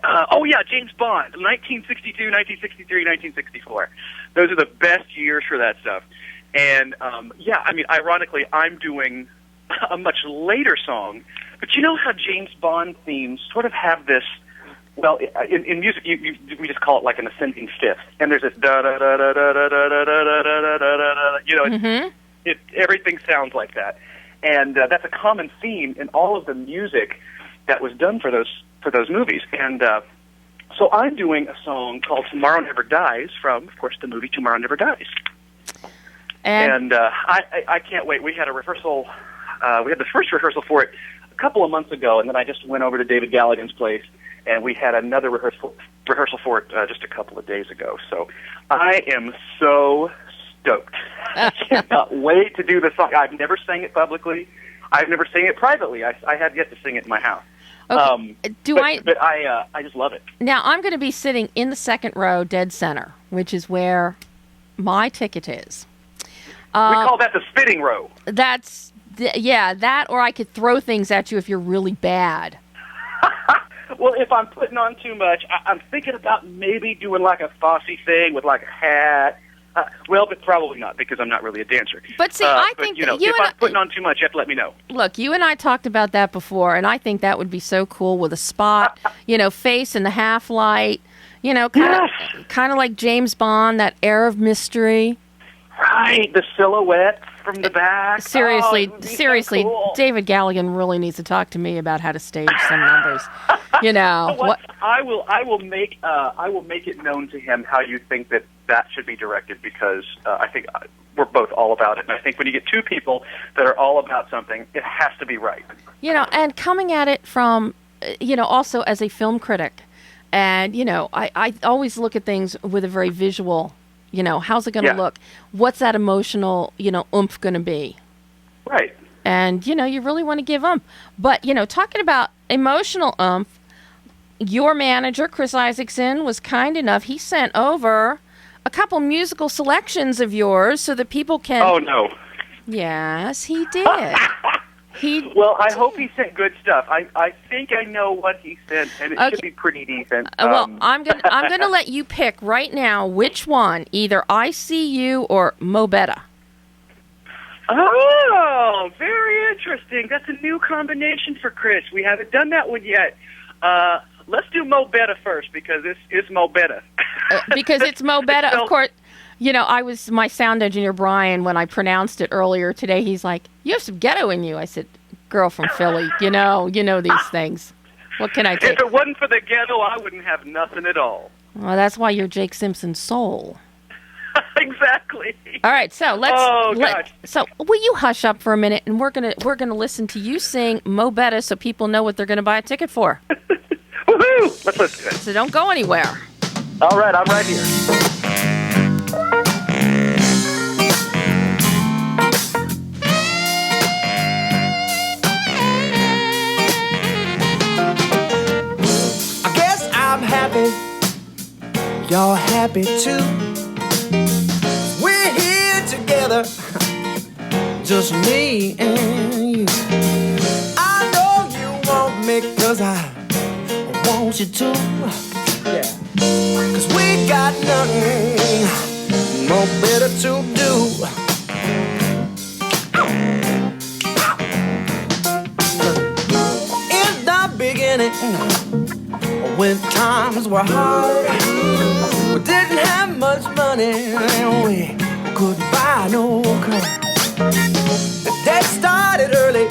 James Bond, 1962, 1963, 1964. Those are the best years for that stuff." And, ironically, I'm doing a much later song. But you know how James Bond themes sort of have this, well, in music, we just call it like an ascending fifth. And there's this da-da-da-da-da-da-da-da-da-da-da-da. Everything sounds like that. And that's a common theme in all of the music that was done for those movies. And so I'm doing a song called "Tomorrow Never Dies" from, of course, the movie Tomorrow Never Dies. And I can't wait. We had a rehearsal. We had the first rehearsal for it a couple of months ago, and then I just went over to David Galligan's place, and we had another rehearsal for it just a couple of days ago. So I am so stoked. I cannot wait to do the song. I've never sang it publicly. I've never sang it privately. I have yet to sing it in my house. Okay. But I just love it. Now, I'm going to be sitting in the second row, dead center, which is where my ticket is. We call that the spitting row. That, or I could throw things at you if you're really bad. Well, if I'm putting on too much, I'm thinking about maybe doing like a Fosse thing with like a hat. But probably not, because I'm not really a dancer. But see, I think if I'm putting on too much, you have to let me know. Look, you and I talked about that before, and I think that would be so cool with a spot, face in the half light, kind of like James Bond, that air of mystery. Right, the silhouette from the back. Seriously, so cool. David Galligan really needs to talk to me about how to stage some numbers. What? I will make it known to him how you think that should be directed, because I think we're both all about it. And I think when you get two people that are all about something, it has to be right. And coming at it from, also as a film critic, and, I always look at things with a very visual, how's it going to look? What's that emotional, oomph going to be? Right. And, you really want to give oomph. But, talking about emotional oomph, your manager, Chris Isaacson, was kind enough. He sent over a couple musical selections of yours so that people can... Oh, no. Yes, he did. Well, I hope he sent good stuff. I think I know what he sent, and it should be pretty decent. I'm gonna let you pick right now which one, either I See You or Mo Bettuh. Oh, very interesting. That's a new combination for Chris. We haven't done that one yet. Let's do Mo Bettuh first, because this is Mo Bettuh. Because it's Mo Bettuh, of course. I was my sound engineer, Brian, when I pronounced it earlier today, he's like, "You have some ghetto in you." I said, "Girl from Philly, you know these things. What can I take?" If it wasn't for the ghetto, I wouldn't have nothing at all. Well, that's why you're Jake Simpson's soul. Exactly. All right, so gosh. So will you hush up for a minute, and we're gonna listen to you sing Mo Bettuh so people know what they're gonna buy a ticket for. Woohoo! Let's listen to it. So don't go anywhere. All right, I'm right here. Y'all happy too? We're here together, just me and you. I know you want me 'cause I want you to. Yeah. 'Cause we got nothing more better to do. In the beginning, when times were hard, we didn't have much money and we couldn't buy no car. The day started early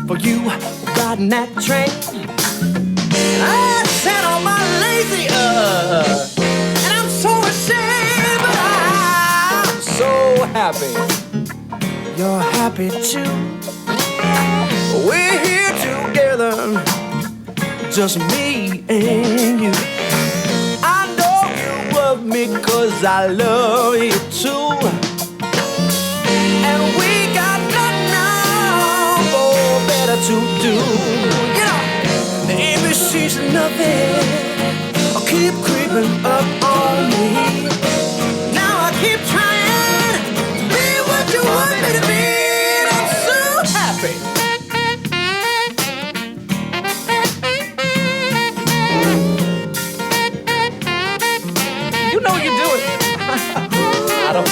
for you riding that train. I sat on my lazy and I'm so ashamed, but I'm so happy you're happy too. We're here together, just me and you. I know you love me 'cause I love you too. And we got nothing more better to do. You know, the ABC's nothing. I'll keep creeping up on me. Now I keep trying to be what you want me to be. And I'm so happy. You know you do it. I don't know.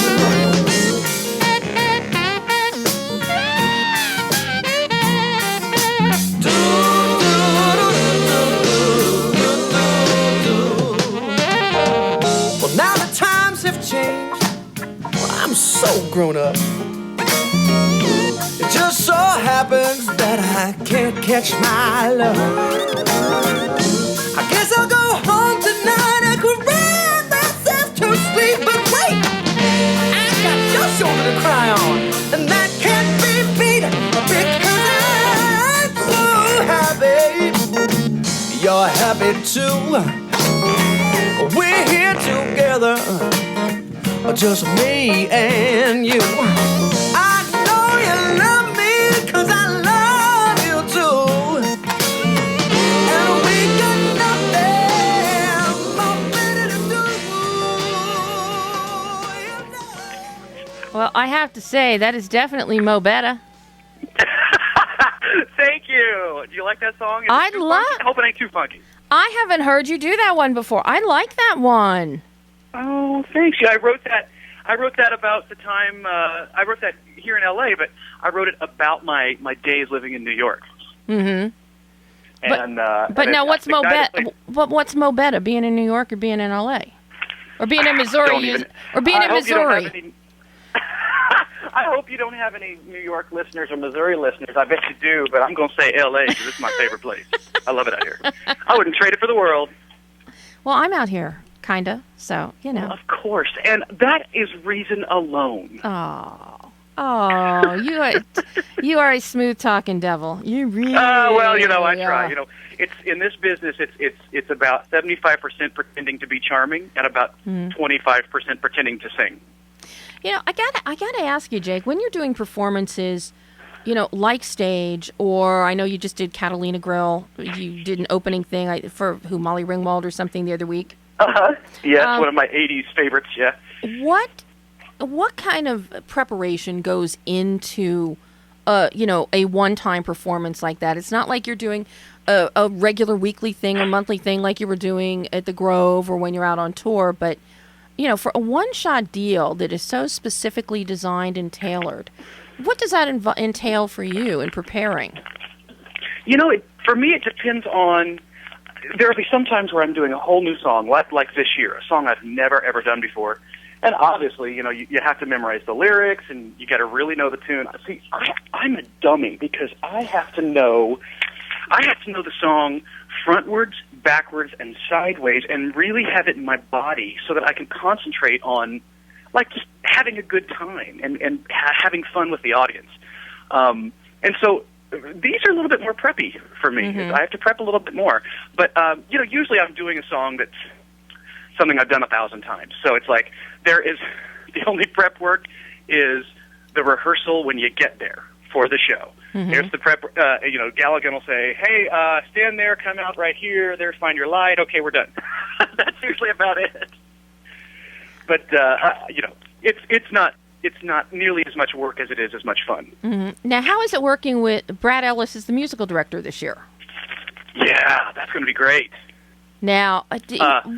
Well, now the times have changed. Well, I'm so grown up. It just so happens that I can't catch my love. I guess I'll go home tonight and cry myself to sleep. But wait, I got your shoulder to cry on, and that can't be beat because I'm so happy. You're happy too. We're here together, just me and you. I know you love me 'cause I love you too. And we got nothing more better to do. Well, I have to say, that is definitely Mo Bettuh. Thank you. Do you like that song? Is it I too love- funky? I hope it ain't too funky. I haven't heard you do that one before. I like that one. Oh, thanks. Yeah, I wrote that about the time. I wrote that here in L.A., but I wrote it about my days living in New York. Mm-hmm. And But now, what's Mo Bettuh? What's Mo Bettuh? Being in New York or being in L.A. or being in Missouri or being in Missouri? I hope you don't have any New York listeners or Missouri listeners. I bet you do, but I'm going to say L.A. because it's my favorite place. I love it out here. I wouldn't trade it for the world. Well, I'm out here, kinda. So you know. Well, of course, and that is reason alone. Oh, you are a smooth talking devil. You really. Well, you know, I are. try. You know, it's in this business. It's about 75% pretending to be charming and about 25% pretending to sing. You know, I gotta ask you, Jake, when you're doing performances, you know, like stage, or I know you just did Catalina Grill, you did an opening thing for Molly Ringwald or something the other week. Yeah, one of my '80s favorites. Yeah. What kind of preparation goes into, you know, a one-time performance like that? It's not like you're doing a regular weekly thing or monthly thing like you were doing at the Grove or when you're out on tour, but you know, for a one-shot deal that is so specifically designed and tailored, what does that entail for you in preparing? You know, for me, it depends on. There will be some times where I'm doing a whole new song, like this year, a song I've never ever done before, and obviously, you know, you have to memorize the lyrics and you got to really know the tune. See, I'm a dummy because I have to know the song frontwards, backwards, and sideways, and really have it in my body so that I can concentrate on, like, just having a good time and having fun with the audience. And so these are a little bit more preppy for me. Mm-hmm. I have to prep a little bit more. But, you know, usually I'm doing a song that's something I've done 1,000 times. So it's like the only prep work is the rehearsal when you get there for the show. Mm-hmm. Here's the prep. You know, Galligan will say, "Hey, stand there, come out right here. There's find your light. Okay, we're done." That's usually about it. But you know, it's not nearly as much work as it is as much fun. Mm-hmm. Now, how is it working with Brad Ellis as the musical director this year? Yeah, that's going to be great. Now,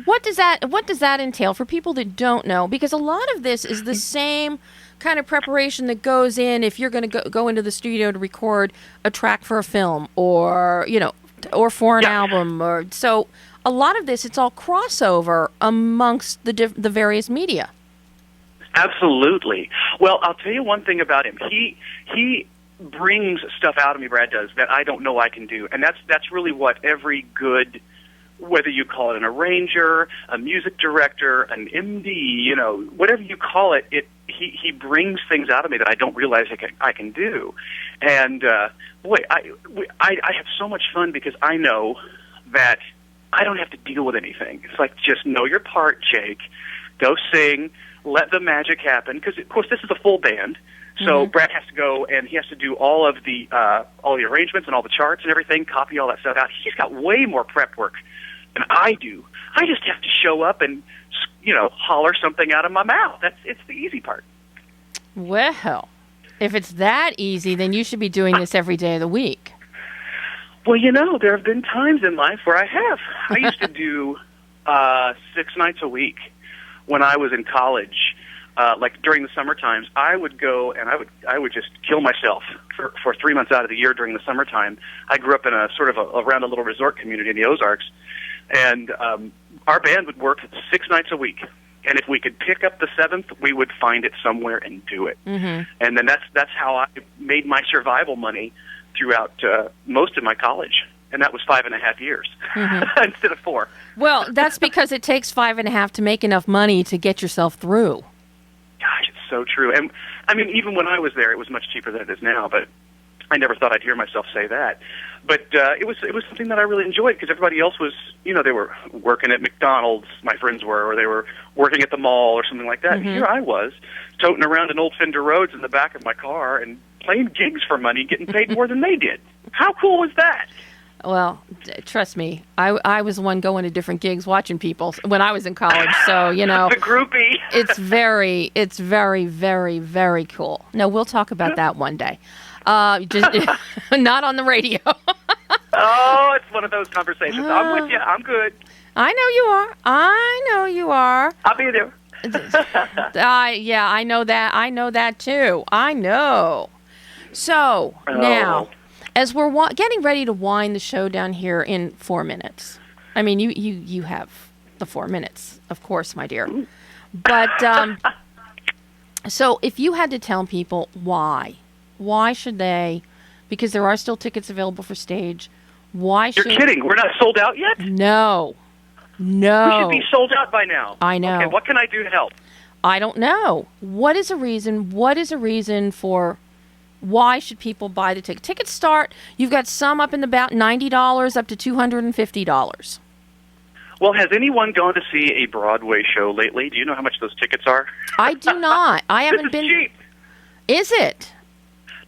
what does that entail for people that don't know? Because a lot of this is the same kind of preparation that goes in if you're going to go into the studio to record a track for a film or, you know, or for an album. Or so a lot of this, it's all crossover amongst the various media. Absolutely. Well, I'll tell you one thing about him. He brings stuff out of me, Brad does, that I don't know I can do. And that's really what every good whether you call it an arranger, a music director, an MD, whatever you call it, he brings things out of me that I don't realize I can do. And boy, I have so much fun because I know that I don't have to deal with anything. It's like, just know your part, Jake. Go sing. Let the magic happen. Because, of course, this is a full band. So Brad has to go, and he has to do all the arrangements and all the charts and everything, copy all that stuff out. He's got way more prep work than I do. I just have to show up and, holler something out of my mouth. It's the easy part. Well, if it's that easy, then you should be doing this every day of the week. Well, there have been times in life where I have. I used to do 6 nights a week when I was in college. Like during the summer times, I would go and I would just kill myself for 3 months out of the year during the summertime. I grew up in a sort of around a little resort community in the Ozarks, and our band would work 6 nights a week. And if we could pick up the 7th, we would find it somewhere and do it. Mm-hmm. And then that's how I made my survival money throughout most of my college. And that was 5.5 years instead of 4. Well, that's because it takes 5.5 to make enough money to get yourself through. Gosh, it's so true. And I mean, even when I was there, it was much cheaper than it is now, but I never thought I'd hear myself say that. But it was something that I really enjoyed because everybody else was, they were working at McDonald's, my friends were, or they were working at the mall or something like that. And here I was, toting around an old Fender Rhodes in the back of my car and playing gigs for money, getting paid more than they did. How cool was that? Well, trust me, I was the one going to different gigs watching people when I was in college, so, The groupie. it's very, very, very cool. No, we'll talk about that one day. Just not on the radio. Oh, it's one of those conversations. I'm with you. I'm good. I know you are. I'll be there. Yeah, I know that. I know that, too. I know. So, now... As we're getting ready to wind the show down here in 4 minutes. I mean, you have the 4 minutes, of course, my dear. But, so if you had to tell people why should they, because there are still tickets available for stage, You're kidding. We're not sold out yet? No. We should be sold out by now. I know. Okay, what can I do to help? I don't know. What is a reason for... Why should people buy the ticket? Tickets start, you've got some up in about $90 up to $250. Well, has anyone gone to see a Broadway show lately? Do you know how much those tickets are? I do not. I haven't been. This is cheap. Is it?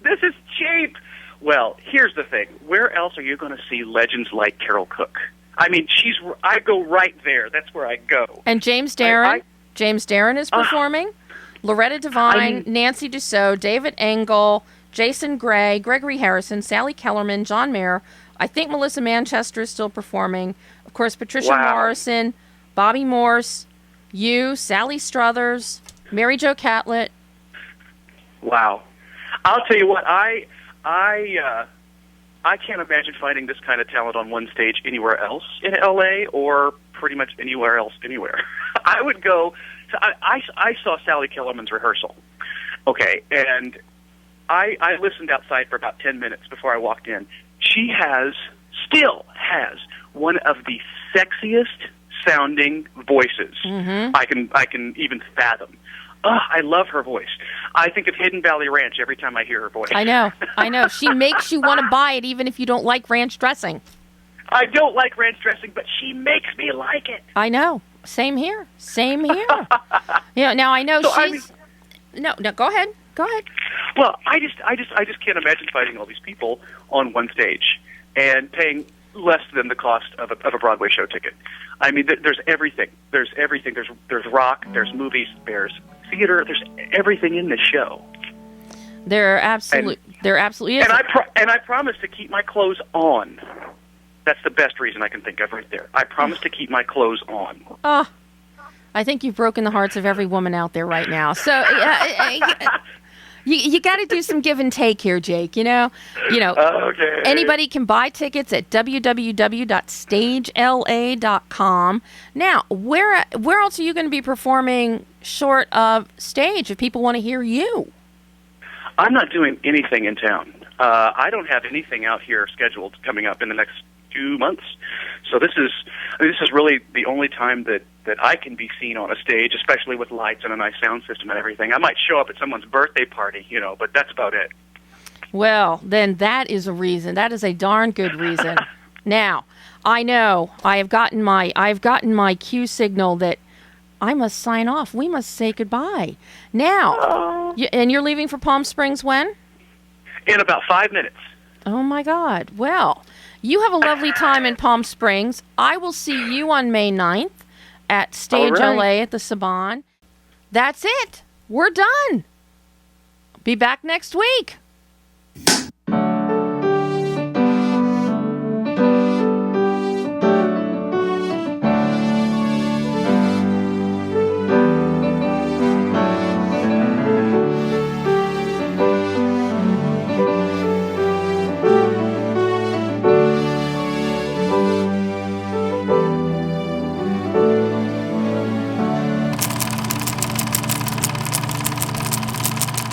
This is cheap. Well, here's the thing. Where else are you going to see legends like Carol Cook? I mean, I go right there. That's where I go. And James Darren? James Darren is performing. Loretta Devine, Nancy Dussault, David Engel, Jason Gray, Gregory Harrison, Sally Kellerman, John Mayer. I think Melissa Manchester is still performing. Of course, Patricia Morrison, Bobby Morse, Sally Struthers, Mary Jo Catlett. Wow. I'll tell you what, I can't imagine finding this kind of talent on one stage anywhere else in L.A. or pretty much anywhere else anywhere. I would go... I saw Sally Kellerman's rehearsal. Okay, and I listened outside for about 10 minutes before I walked in. She still has one of the sexiest sounding voices I can even fathom. I love her voice. I think of Hidden Valley Ranch every time I hear her voice. I know. She makes you want to buy it even if you don't like ranch dressing. I don't like ranch dressing, but she makes me like it. I know. Same here. Now I know No, go ahead. Well, I just can't imagine finding all these people on one stage and paying less than the cost of a Broadway show ticket. I mean, there's everything. There's rock. There's movies. There's theater. There's everything in the show. There absolutely is. And I promise to keep my clothes on. That's the best reason I can think of right there. I promise to keep my clothes on. Oh, I think you've broken the hearts of every woman out there right now. So you got to do some give and take here, Jake. Okay. Anybody can buy tickets at www.stagela.com. Now, where else are you going to be performing short of stage if people want to hear you? I'm not doing anything in town. I don't have anything out here scheduled coming up in the next 2 months. So this is really the only time that I can be seen on a stage, especially with lights and a nice sound system and everything. I might show up at someone's birthday party, but that's about it. Well, then that is a reason. That is a darn good reason. Now, I know I've gotten my cue signal that I must sign off. We must say goodbye. Now, and you're leaving for Palm Springs when? In about 5 minutes. Oh, my God. Well, you have a lovely time in Palm Springs. I will see you on May 9th at Stage LA at the Saban. That's it. We're done. Be back next week.